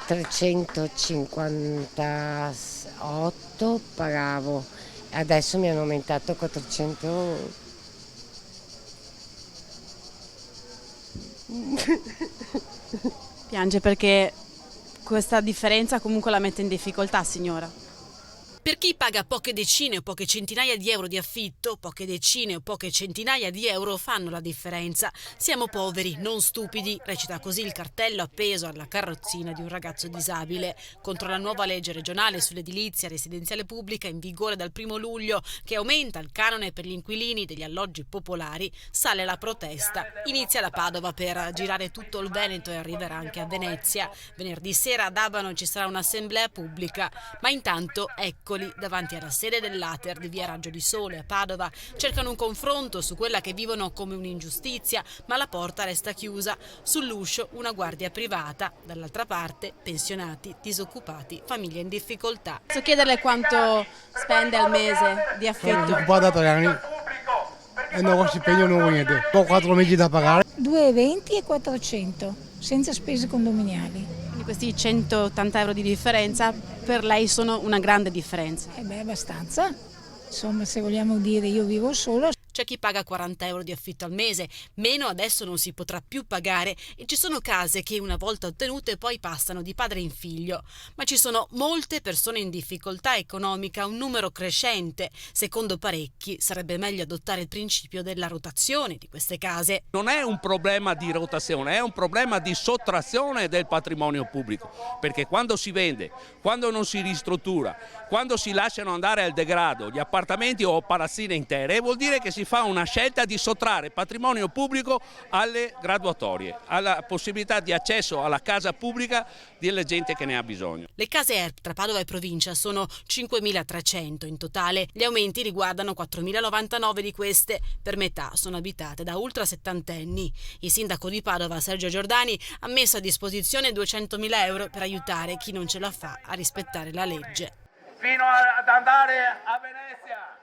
358 pagavo, adesso mi hanno aumentato a 400. Piange perché questa differenza comunque la mette in difficoltà, signora. Per chi paga poche decine o poche centinaia di euro di affitto, poche decine o poche centinaia di euro fanno la differenza. Siamo poveri, non stupidi, recita così il cartello appeso alla carrozzina di un ragazzo disabile. Contro la nuova legge regionale sull'edilizia residenziale pubblica in vigore dal 1 luglio, che aumenta il canone per gli inquilini degli alloggi popolari, sale la protesta. Inizia da Padova per girare tutto il Veneto e arriverà anche a Venezia. Venerdì sera ad Abano ci sarà un'assemblea pubblica, ma intanto eccoli davanti alla sede dell'Ater di via Raggio di Sole a Padova. Cercano un confronto su quella che vivono come un'ingiustizia, ma la porta resta chiusa. Sull'uscio una guardia privata, dall'altra parte pensionati, disoccupati, famiglie in difficoltà. Posso chiederle quanto spende al mese di affitto? Sono occupato da 3 anni e non ho stipendio, non ho niente. Ho 4 mesi da pagare. 2,20 e 400, senza spese condominiali. Quindi questi 180 euro di differenza per lei sono una grande differenza. Abbastanza. Insomma, se vogliamo dire io vivo solo. C'è chi paga 40 euro di affitto al mese, meno adesso non si potrà più pagare e ci sono case che una volta ottenute poi passano di padre in figlio. Ma ci sono molte persone in difficoltà economica, un numero crescente. Secondo parecchi sarebbe meglio adottare il principio della rotazione di queste case. Non è un problema di rotazione, è un problema di sottrazione del patrimonio pubblico, perché quando si vende, quando non si ristruttura, quando si lasciano andare al degrado gli appartamenti o palazzine intere, vuol dire che si fa una scelta di sottrarre patrimonio pubblico alle graduatorie, alla possibilità di accesso alla casa pubblica della gente che ne ha bisogno. Le case ERP tra Padova e provincia sono 5.300 in totale. Gli aumenti riguardano 4.099 di queste, per metà sono abitate da ultra settantenni. Il sindaco di Padova, Sergio Giordani, ha messo a disposizione 200.000 euro per aiutare chi non ce la fa a rispettare la legge. Fino ad andare a Venezia.